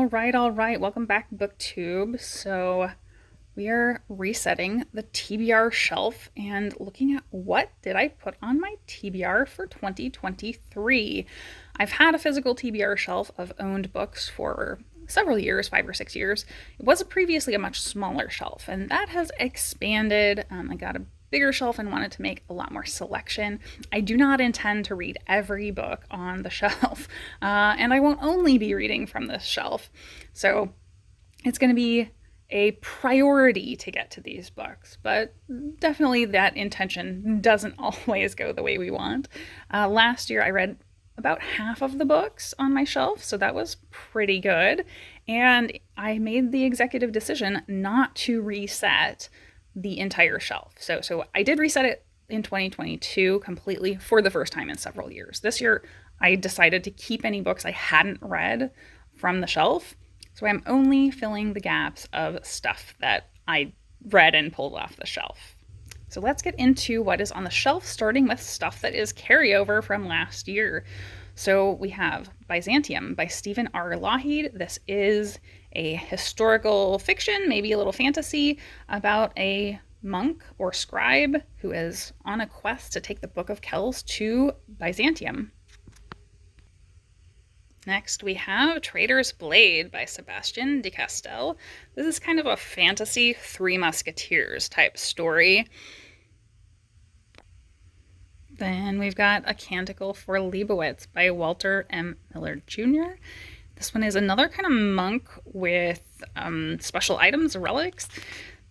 All right. Welcome back, BookTube. So we are resetting the TBR shelf and looking at what did I put on my TBR for 2023. I've had a physical TBR shelf of owned books for several years, 5 or 6 years. It was previously a much smaller shelf, and that has expanded. I got a bigger shelf and wanted to make a lot more selection. I do not intend to read every book on the shelf, and I won't only be reading from this shelf. So it's going to be a priority to get to these books, but definitely that intention doesn't always go the way we want. Last year I read about half of the books on my shelf, so that was pretty good. And I made the executive decision not to reset the entire shelf. So I did reset it in 2022 completely for the first time in several years. This year, I decided to keep any books I hadn't read from the shelf. So I'm only filling the gaps of stuff that I read and pulled off the shelf. So let's get into what is on the shelf, starting with stuff that is carryover from last year. So we have Byzantium by Stephen R. Lougheed. This is a historical fiction, maybe a little fantasy, about a monk or scribe who is on a quest to take the Book of Kells to Byzantium. Next, we have Traitor's Blade by Sebastian de Castell. This is kind of a fantasy Three Musketeers type story. Then we've got A Canticle for Leibowitz by Walter M. Miller Jr. This one is another kind of monk with special items, relics,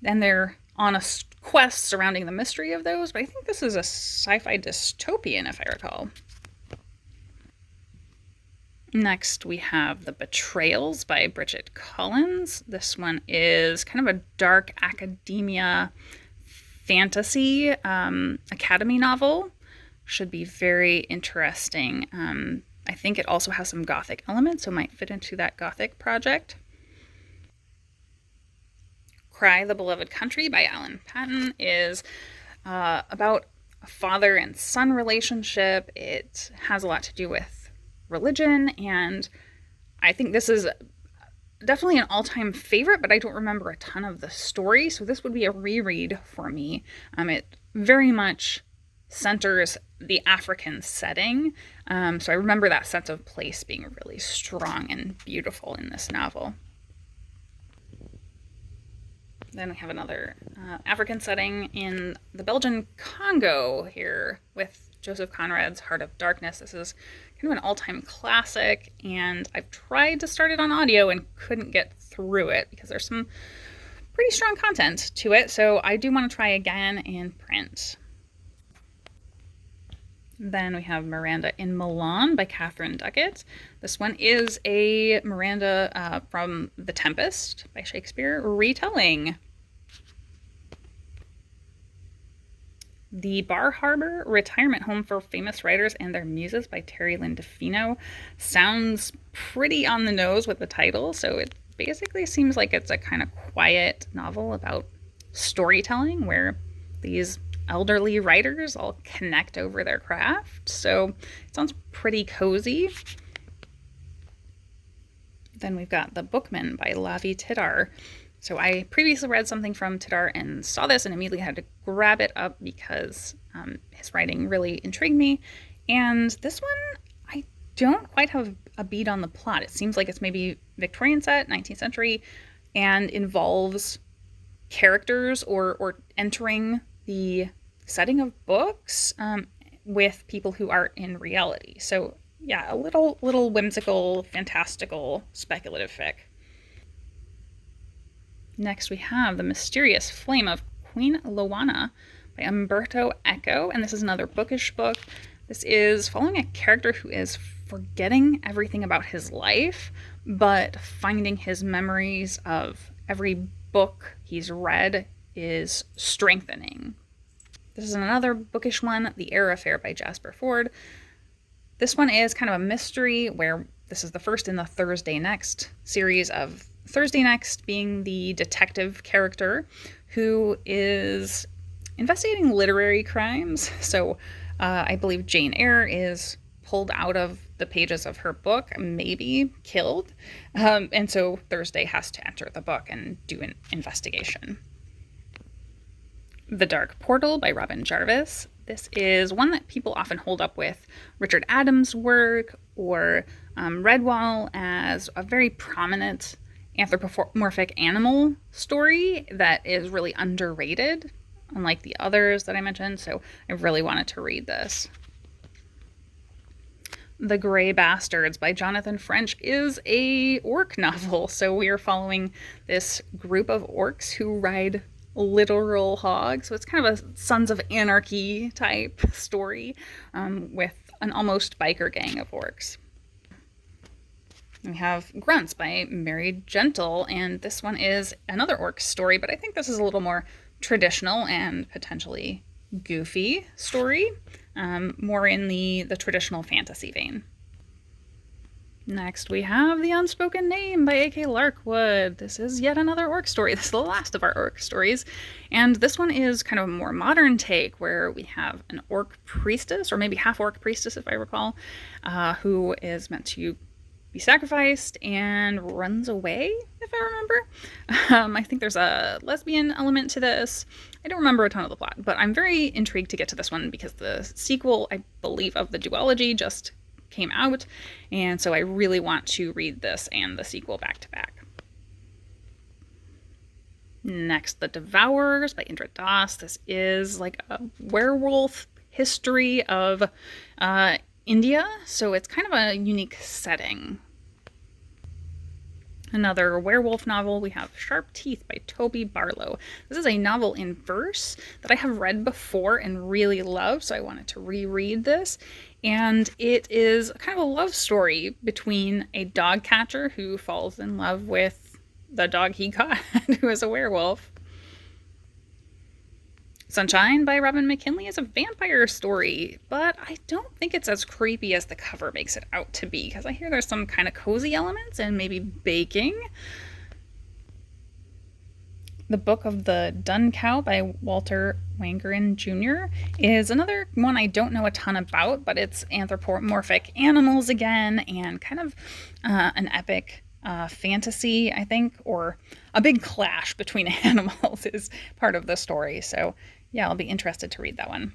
and they're on a quest surrounding the mystery of those, but I think this is a sci-fi dystopian, if I recall. Next, we have The Betrayals by Bridget Collins. This one is kind of a dark academia fantasy academy novel. Should be very interesting. I think it also has some gothic elements, so might fit into that gothic project. Cry the Beloved Country by Alan Paton is about a father and son relationship. It has a lot to do with religion, and I think this is definitely an all-time favorite, but I don't remember a ton of the story, so this would be a reread for me. It very much centers the African setting, so I remember that sense of place being really strong and beautiful in this novel. Then we have another African setting in the Belgian Congo here with Joseph Conrad's Heart of Darkness. This is kind of an all-time classic, and I've tried to start it on audio and couldn't get through it because there's some pretty strong content to it, so I do want to try again in print. Then we have Miranda in Milan by Catherine Duckett. This one is a Miranda from The Tempest by Shakespeare retelling. The Bar Harbor Retirement Home for Famous Writers and Their Muses by Terry Lynn DeFino sounds pretty on the nose with the title, so it basically seems like it's a kind of quiet novel about storytelling where these elderly writers all connect over their craft, so it sounds pretty cozy. Then we've got The Bookman by Lavi Tidar. So I previously read something from Tidar and saw this and immediately had to grab it up because his writing really intrigued me. And this one, I don't quite have a beat on the plot. It seems like it's maybe Victorian set, 19th century, and involves characters or entering the setting of books with people who aren't in reality. So yeah, a little whimsical, fantastical, speculative fic. Next we have The Mysterious Flame of Queen Loana by Umberto Eco, and this is another bookish book. This is following a character who is forgetting everything about his life, but finding his memories of every book he's read is strengthening. This is another bookish one, The Air Affair by Jasper Fforde. This one is kind of a mystery where this is the first in the Thursday Next series of Thursday Next being the detective character who is investigating literary crimes. So I believe Jane Eyre is pulled out of the pages of her book, maybe killed. And so Thursday has to enter the book and do an investigation. The Dark Portal by Robin Jarvis. This is one that people often hold up with Richard Adams' work or Redwall as a very prominent anthropomorphic animal story that is really underrated, unlike the others that I mentioned. So I really wanted to read this. The Grey Bastards by Jonathan French is a orc novel. So we are following this group of orcs who ride literal hogs. So it's kind of a Sons of Anarchy type story with an almost biker gang of orcs. We have Grunts by Mary Gentle, and this one is another orc story, but I think this is a little more traditional and potentially goofy story, more in the traditional fantasy vein. Next, we have The Unspoken Name by A.K. Larkwood. This is yet another orc story. This is the last of our orc stories. And this one is kind of a more modern take where we have an orc priestess, or maybe half-orc priestess if I recall, who is meant to be sacrificed and runs away, if I remember. I think there's a lesbian element to this. I don't remember a ton of the plot, but I'm very intrigued to get to this one because the sequel, I believe, of the duology just came out, and so I really want to read this and the sequel back to back. Next, The Devourers by Indra Das. This is like a werewolf history of India, so it's kind of a unique setting. Another werewolf novel, we have Sharp Teeth by Toby Barlow. This is a novel in verse that I have read before and really loved, so I wanted to reread this. And it is kind of a love story between a dog catcher who falls in love with the dog he caught, who is a werewolf. Sunshine by Robin McKinley is a vampire story, but I don't think it's as creepy as the cover makes it out to be, because I hear there's some kind of cozy elements and maybe baking. The Book of the Dun Cow by Walter Wangerin Jr. is another one I don't know a ton about, but it's anthropomorphic animals again, and kind of an epic fantasy, I think, or a big clash between animals is part of the story. So yeah, I'll be interested to read that one.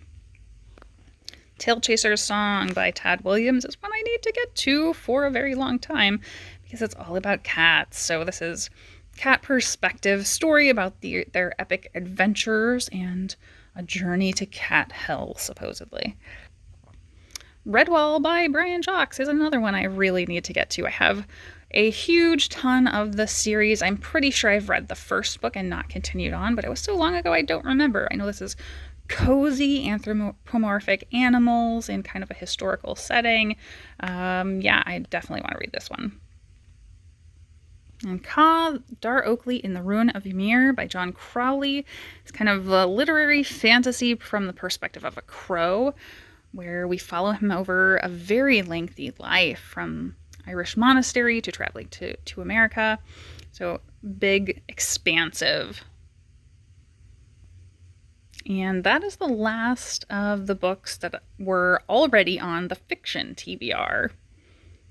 Tail Chaser's Song by Tad Williams is one I need to get to for a very long time because it's all about cats. So this is cat perspective story about their epic adventures and a journey to cat hell, supposedly. Redwall by Brian Jacques is another one I really need to get to. I have a huge ton of the series. I'm pretty sure I've read the first book and not continued on, but it was so long ago I don't remember. I know this is cozy anthropomorphic animals in kind of a historical setting. Yeah, I definitely want to read this one. And Ka Dar Oakley in the Ruin of Ymir by John Crowley. It's kind of a literary fantasy from the perspective of a crow, where we follow him over a very lengthy life from Irish monastery to traveling to America. So big, expansive. And that is the last of the books that were already on the fiction TBR.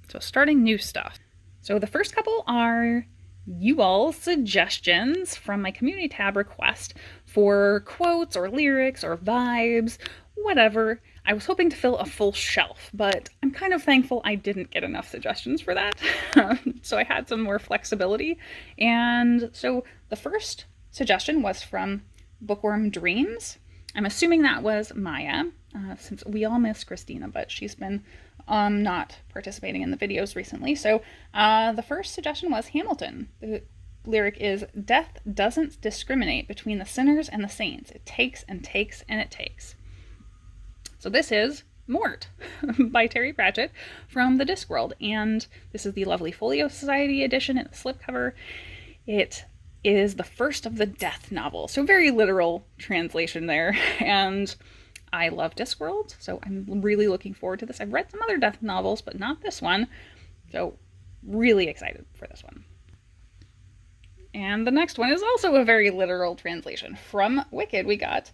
So starting new stuff. So the first couple are you all's suggestions from my community tab request for quotes or lyrics or vibes, whatever. I was hoping to fill a full shelf, but I'm kind of thankful I didn't get enough suggestions for that. So I had some more flexibility. And so the first suggestion was from Bookworm Dreams. I'm assuming that was Maya, since we all miss Christina, but she's been not participating in the videos recently. So the first suggestion was Hamilton. The lyric is, "Death doesn't discriminate between the sinners and the saints. It takes and takes and it takes." So this is Mort by Terry Pratchett from the Discworld, and this is the lovely Folio Society edition in the slipcover. It is the first of the Death novels, so very literal translation there, and I love Discworld, so I'm really looking forward to this. I've read some other Death novels, but not this one, so really excited for this one. And the next one is also a very literal translation. From Wicked, we got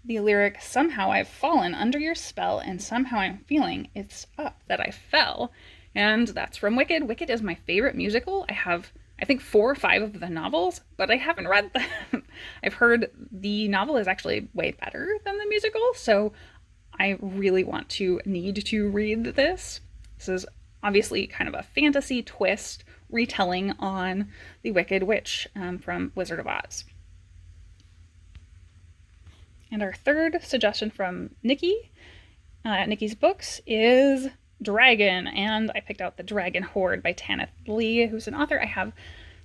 the lyric, "Somehow I've fallen under your spell, and somehow I'm feeling it's up that I fell." And that's from Wicked. Wicked is my favorite musical. I have, I think, 4 or 5 of the novels, but I haven't read them. I've heard the novel is actually way better than the musical, so I really need to read this. This is obviously kind of a fantasy twist retelling on the Wicked Witch from Wizard of Oz. And our third suggestion from Nikki's books, is Dragon, and I picked out The Dragon Horde by Tanith Lee, who's an author I have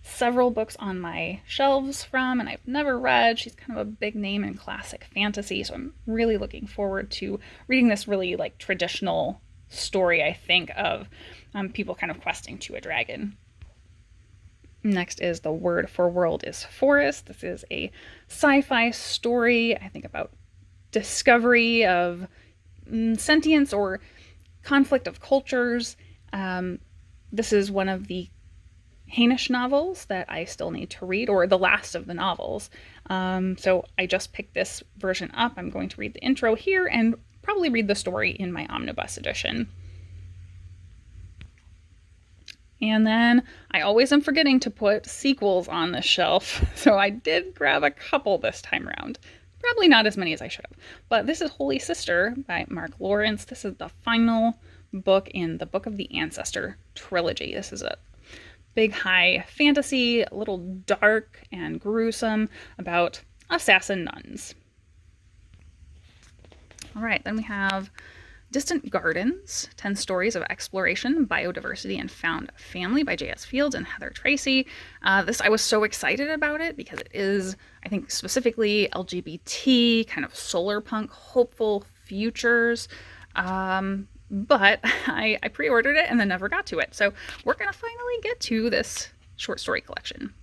several books on my shelves from and I've never read. She's kind of a big name in classic fantasy, so I'm really looking forward to reading this really like traditional story, I think, of people kind of questing to a dragon. Next is The Word for World is Forest. This is a sci-fi story, I think, about discovery of sentience or conflict of cultures. This is one of the Hainish novels that I still need to read, or the last of the novels. So I just picked this version up. I'm going to read the intro here and probably read the story in my omnibus edition. And then I always am forgetting to put sequels on the shelf, so I did grab a couple this time around. Probably not as many as I should have. But this is Holy Sister by Mark Lawrence. This is the final book in the Book of the Ancestor trilogy. This is a big high fantasy, a little dark and gruesome, about assassin nuns. All right, then we have Distant Gardens, 10 Stories of Exploration, Biodiversity, and Found Family by J.S. Fields and Heather Tracy. I was so excited about it because it is, I think, specifically LGBT, kind of solar punk, hopeful futures. But I pre-ordered it and then never got to it. So we're going to finally get to this short story collection.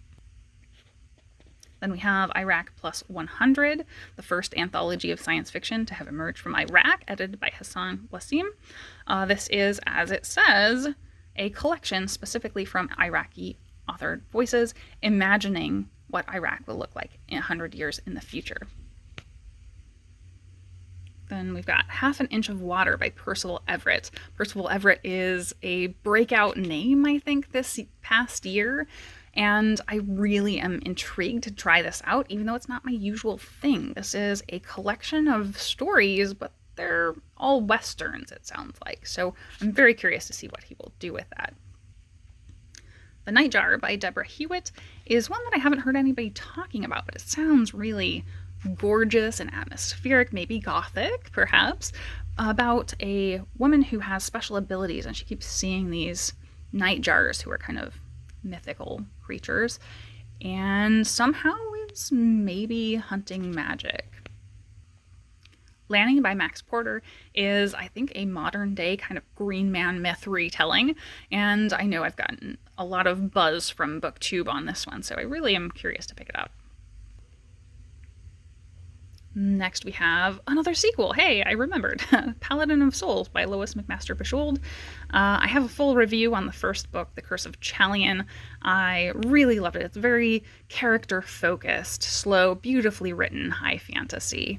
Then we have Iraq Plus 100, the first anthology of science fiction to have emerged from Iraq, edited by Hassan Wassim. This is, as it says, a collection specifically from Iraqi authored voices, imagining what Iraq will look like in 100 years in the future. Then we've got Half an Inch of Water by Percival Everett. Percival Everett is a breakout name, I think, this past year. And I really am intrigued to try this out, even though it's not my usual thing. This is a collection of stories, but they're all Westerns, it sounds like. So I'm very curious to see what he will do with that. The Nightjar by Deborah Hewitt is one that I haven't heard anybody talking about, but it sounds really gorgeous and atmospheric, maybe gothic, perhaps, about a woman who has special abilities, and she keeps seeing these nightjars who are kind of mythical creatures, and somehow is maybe hunting magic. Lanny by Max Porter is, I think, a modern day kind of Green Man myth retelling, and I know I've gotten a lot of buzz from BookTube on this one, so I really am curious to pick it up. Next we have another sequel. Hey, I remembered. Paladin of Souls by Lois McMaster Bujold. I have a full review on the first book, The Curse of Chalion. I really loved it. It's very character-focused, slow, beautifully written, high fantasy.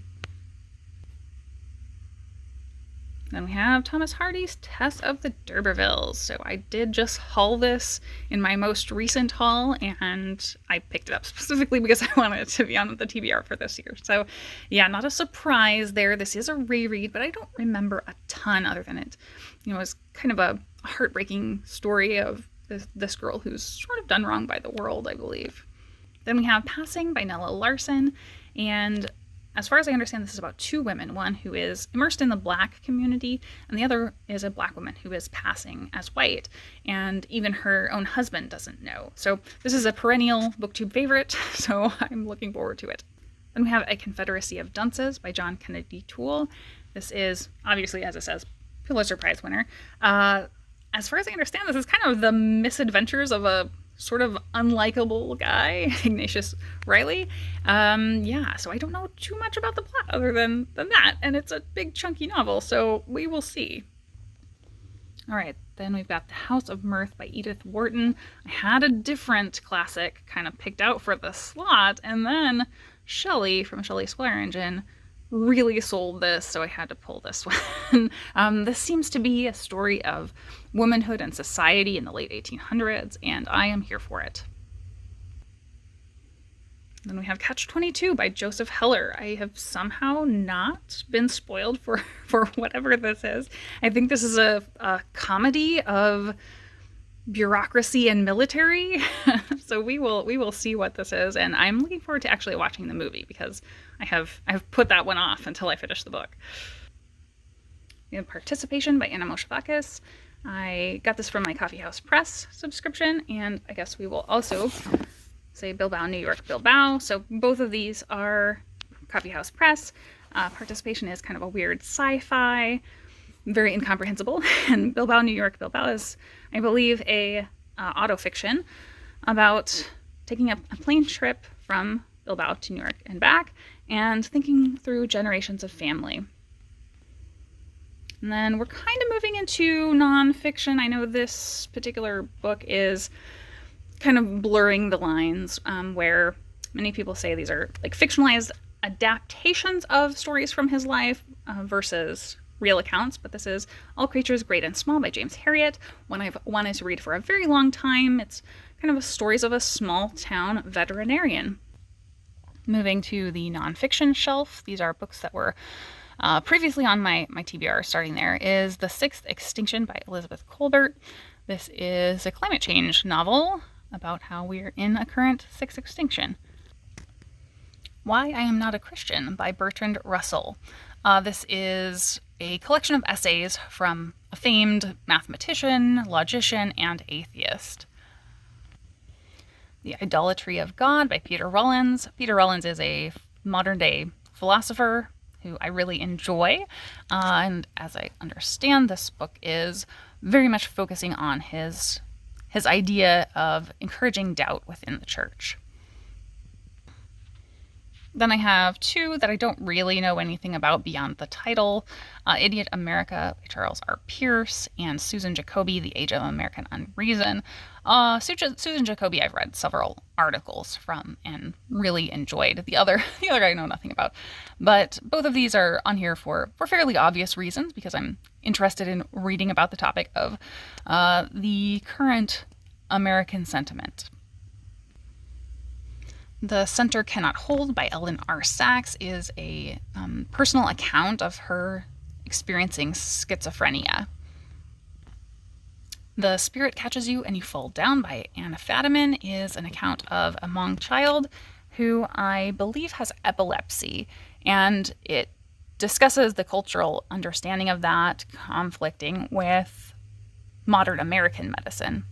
Then we have Thomas Hardy's Tess of the D'Urbervilles. So I did just haul this in my most recent haul, and I picked it up specifically because I wanted it to be on the TBR for this year. So yeah, not a surprise there. This is a reread, but I don't remember a ton other than it. You know, it's kind of a heartbreaking story of this girl who's sort of done wrong by the world, I believe. Then we have Passing by Nella Larson, and as far as I understand, this is about 2 women, one who is immersed in the Black community, and the other is a Black woman who is passing as white, and even her own husband doesn't know. So this is a perennial BookTube favorite, so I'm looking forward to it. Then we have A Confederacy of Dunces by John Kennedy Toole. This is, obviously, as it says, Pulitzer Prize winner. As far as I understand, this is kind of the misadventures of a sort of unlikable guy, Ignatius Riley. So I don't know too much about the plot other than that, and it's a big chunky novel, so we will see. All right, then we've got The House of Mirth by Edith Wharton. I had a different classic kind of picked out for the slot, and then Shelley from Shelley Swearingen really sold this, so I had to pull this one. This seems to be a story of womanhood and society in the late 1800s, and I am here for it. Then we have Catch-22 by Joseph Heller. I have somehow not been spoiled for whatever this is. I think this is a comedy of bureaucracy and military. So we will see what this is, and I'm looking forward to actually watching the movie because I have put that one off until I finish the book. We have Participation by Anna Moshevakis. I got this from my Coffee House Press subscription, and I guess we will also say Bilbao, New York, Bilbao. So both of these are Coffee House Press. Participation is kind of a weird sci-fi, very incomprehensible. And Bilbao, New York, Bilbao is, I believe, a autofiction about taking a plane trip from Bilbao to New York and back and thinking through generations of family. And then we're kind of moving into nonfiction. I know this particular book is kind of blurring the lines, where many people say these are like fictionalized adaptations of stories from his life versus real accounts, but this is All Creatures Great and Small by James Herriot, one I've wanted to read for a very long time. It's kind of stories of a small town veterinarian. Moving to the nonfiction shelf, these are books that were previously on my TBR. Starting there is The Sixth Extinction by Elizabeth Kolbert. This is a climate change novel about how we're in a current sixth extinction. Why I Am Not a Christian by Bertrand Russell. This is a collection of essays from a famed mathematician, logician, and atheist. The Idolatry of God by Peter Rollins. Peter Rollins is a modern-day philosopher who I really enjoy, and as I understand, this book is very much focusing on his idea of encouraging doubt within the church. Then I have two that I don't really know anything about beyond the title. Idiot America by Charles R. Pierce and Susan Jacoby, The Age of American Unreason. Susan Jacoby I've read several articles from and really enjoyed. The other I know nothing about. But both of these are on here for fairly obvious reasons because I'm interested in reading about the topic of the current American sentiment. The Center Cannot Hold by Ellen R. Sachs is a personal account of her experiencing schizophrenia. The Spirit Catches You and You Fall Down by Anna Fadiman is an account of a Hmong child who I believe has epilepsy, and it discusses the cultural understanding of that conflicting with modern American medicine.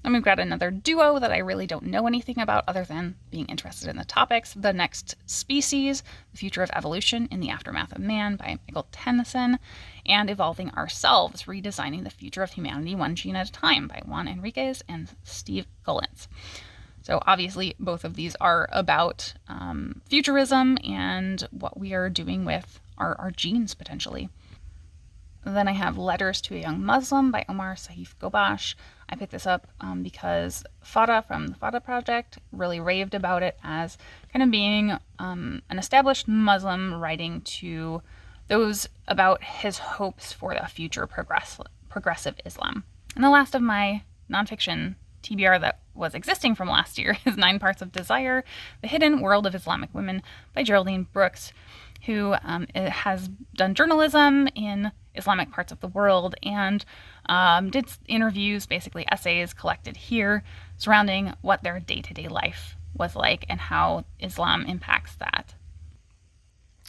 And we've got another duo that I really don't know anything about other than being interested in the topics. The Next Species, The Future of Evolution in the Aftermath of Man by Michael Tennyson, and Evolving Ourselves, Redesigning the Future of Humanity One Gene at a Time by Juan Enriquez and Steve Gullens. So obviously both of these are about futurism and what we are doing with our genes potentially. Then I have Letters to a Young Muslim by Omar Saif Gobash. I picked this up because Fada from the Fada Project really raved about it as kind of being an established Muslim writing to those about his hopes for a future progressive Islam. And the last of my nonfiction TBR that was existing from last year is 9 Parts of Desire, The Hidden World of Islamic Women by Geraldine Brooks, who has done journalism in Islamic parts of the world and did interviews, basically essays collected here, surrounding what their day-to-day life was like and how Islam impacts that.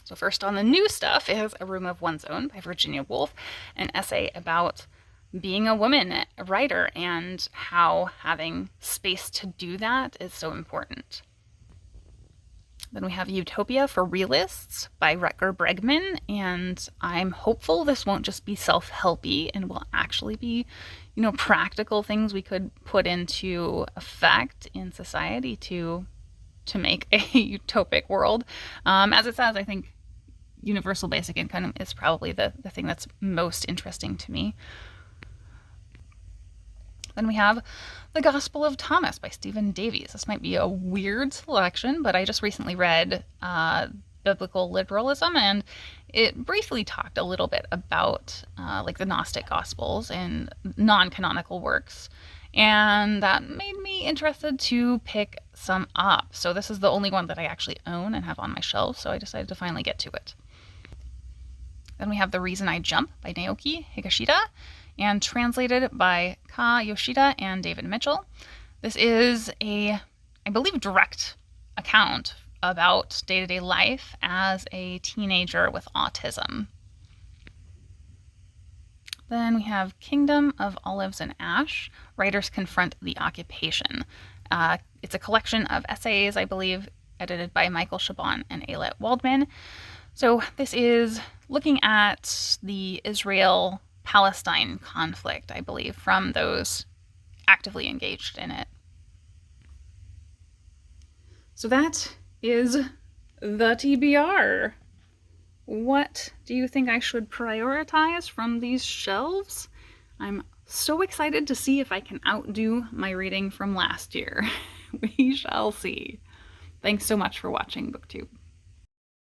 So first on the new stuff is A Room of One's Own by Virginia Woolf, an essay about being a woman writer and how having space to do that is so important. Then we have Utopia for Realists by Rutger Bregman, and I'm hopeful this won't just be self-helpy and will actually be, practical things we could put into effect in society to make a utopic world. As it says, I think universal basic income is probably the thing that's most interesting to me. Then we have The Gospel of Thomas by Stephen Davies. This might be a weird selection, but I just recently read biblical literalism, and it briefly talked a little bit about like the Gnostic Gospels and non-canonical works. And that made me interested to pick some up. So this is the only one that I actually own and have on my shelf, so I decided to finally get to it. Then we have The Reason I Jump by Naoki Higashida and translated by Ka Yoshida and David Mitchell. This is a, I believe, direct account about day-to-day life as a teenager with autism. Then we have Kingdom of Olives and Ash, Writers Confront the Occupation. It's a collection of essays, I believe, edited by Michael Chabon and Ayelet Waldman. So this is looking at the Israel-Palestine conflict, I believe, from those actively engaged in it. So that is the TBR. What do you think I should prioritize from these shelves? I'm so excited to see if I can outdo my reading from last year. We shall see. Thanks so much for watching BookTube.